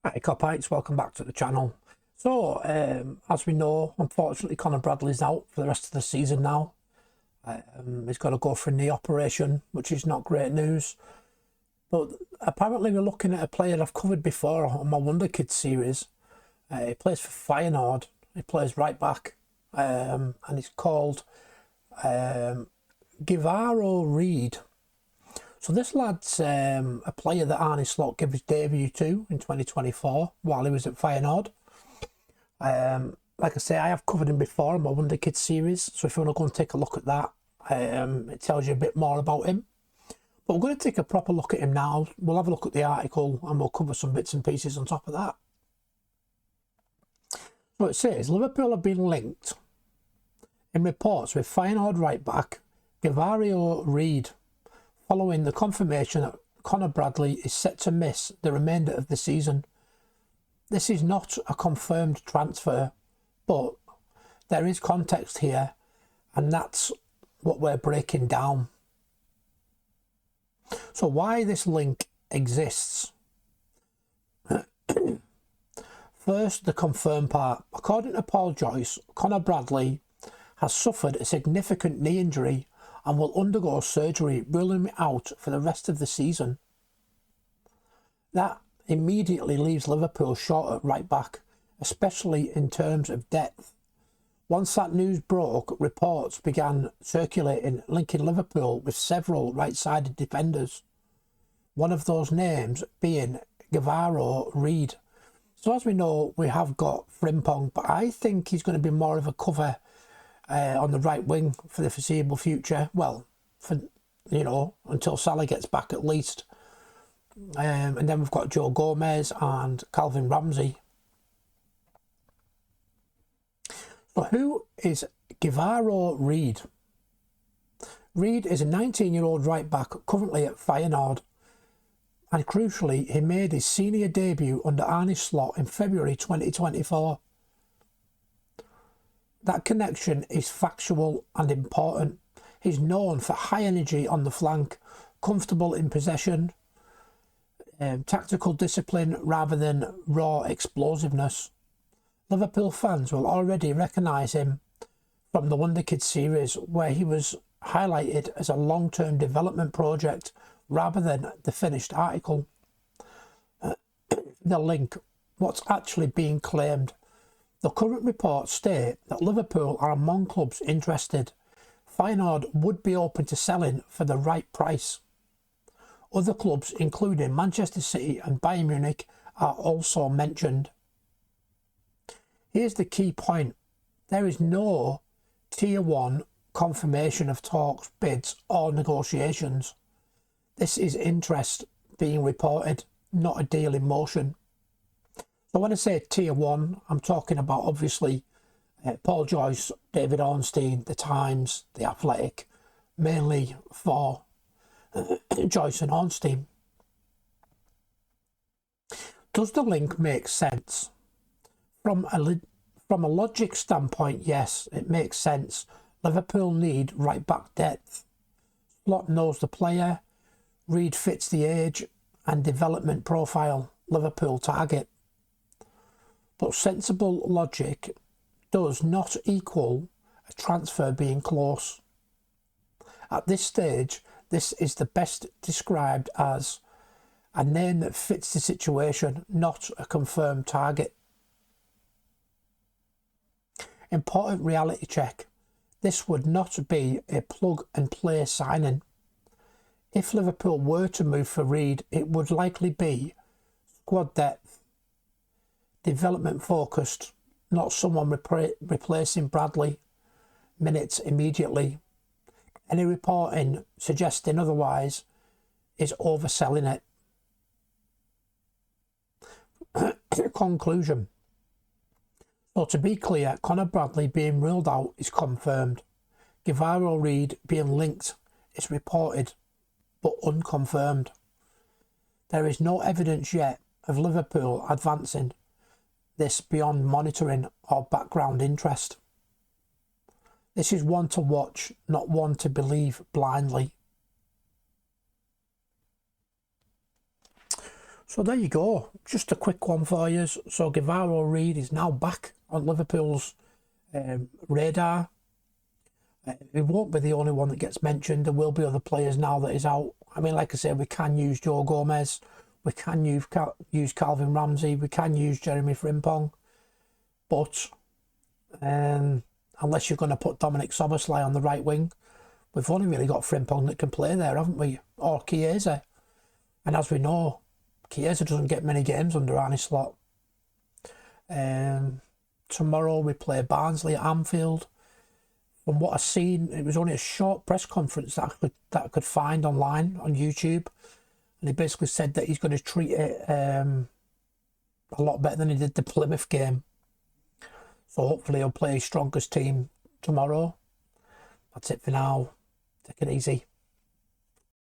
Hi Copites, welcome back to the channel. So, as we know, unfortunately Conor Bradley's out for the rest of the season now. He's got to go for a knee operation, which is not great news. But apparently we're looking at a player I've covered before on my Wonder Kids series. He plays for Feyenoord. He plays right back, and he's called Givaro Reid. So this lad's a player that Arne Slot gave his debut to in 2024 while he was at Feyenoord. Like I say, I have covered him before in my Wonder Kids series, so if you want to go and take a look at that, it tells you a bit more about him. But we're going to take a proper look at him now. We'll have a look at the article and we'll cover some bits and pieces on top of that. So it says, Liverpool have been linked in reports with Feyenoord right back Givaro Reid, following the confirmation that Conor Bradley is set to miss the remainder of the season. This is not a confirmed transfer, but there is context here, and that's what we're breaking down. So why this link exists. First, the confirmed part. According to Paul Joyce, Conor Bradley has suffered a significant knee injury and will undergo surgery, ruling him out for the rest of the season. That immediately leaves Liverpool short at right back, especially in terms of depth. Once that news broke, reports began circulating linking Liverpool with several right-sided defenders, one of those names being Givaro Reid. So as we know, we have got Frimpong, but I think he's going to be more of a cover on the right wing for the foreseeable future. Well, for until Salah gets back at least. And then we've got Joe Gomez and Calvin Ramsey. So who is Givaro Reid? Reid is a 19-year-old right back currently at Feyenoord. And crucially, he made his senior debut under Arne Slot in February 2024. That connection is factual and important. He's known for high energy on the flank, comfortable in possession, tactical discipline rather than raw explosiveness. Liverpool fans will already recognise him from the Wonder Kids series, where he was highlighted as a long-term development project rather than the finished article. The link, what's actually being claimed. The current reports state that Liverpool are among clubs interested. Feyenoord would be open to selling for the right price. Other clubs, including Manchester City and Bayern Munich, are also mentioned. Here's the key point. There is no Tier 1 confirmation of talks, bids or negotiations. This is interest being reported, not a deal in motion. So when I say Tier 1, I'm talking about obviously Paul Joyce, David Ornstein, The Times, The Athletic, mainly for Joyce and Ornstein. Does the link make sense? From a logic standpoint, yes, it makes sense. Liverpool need right back depth. Slot knows the player. Reid fits the age and development profile Liverpool target. But sensible logic does not equal a transfer being close. At this stage, this is the best described as a name that fits the situation, not a confirmed target. Important reality check. This would not be a plug-and-play signing. If Liverpool were to move for Reid, it would likely be squad depth, development focused, not someone replacing Bradley, minutes immediately. Any reporting suggesting otherwise is overselling it. Conclusion. So to be clear, Conor Bradley being ruled out is confirmed. Givaro Reid being linked is reported, but unconfirmed. There is no evidence yet of Liverpool advancing this beyond monitoring or background interest. This is one to watch, not one to believe blindly. So there you go, just a quick one for you. So Guevara Reid is now back on Liverpool's radar. He won't be the only one that gets mentioned. There will be other players now that is out. I mean, like I said, we can use Joe Gomez, we can use Calvin Ramsey, we can use Jeremy Frimpong, but unless you're going to put Dominic Szoboszlai on the right wing, we've only really got Frimpong that can play there, haven't we? Or Chiesa. And as we know, Chiesa doesn't get many games under Arne Slot. Tomorrow we play Barnsley at Anfield. From what I've seen, it was only a short press conference that I could find online on YouTube, and he basically said that he's going to treat it a lot better than he did the Plymouth game. So hopefully he'll play his strongest team tomorrow. That's it for now. Take it easy.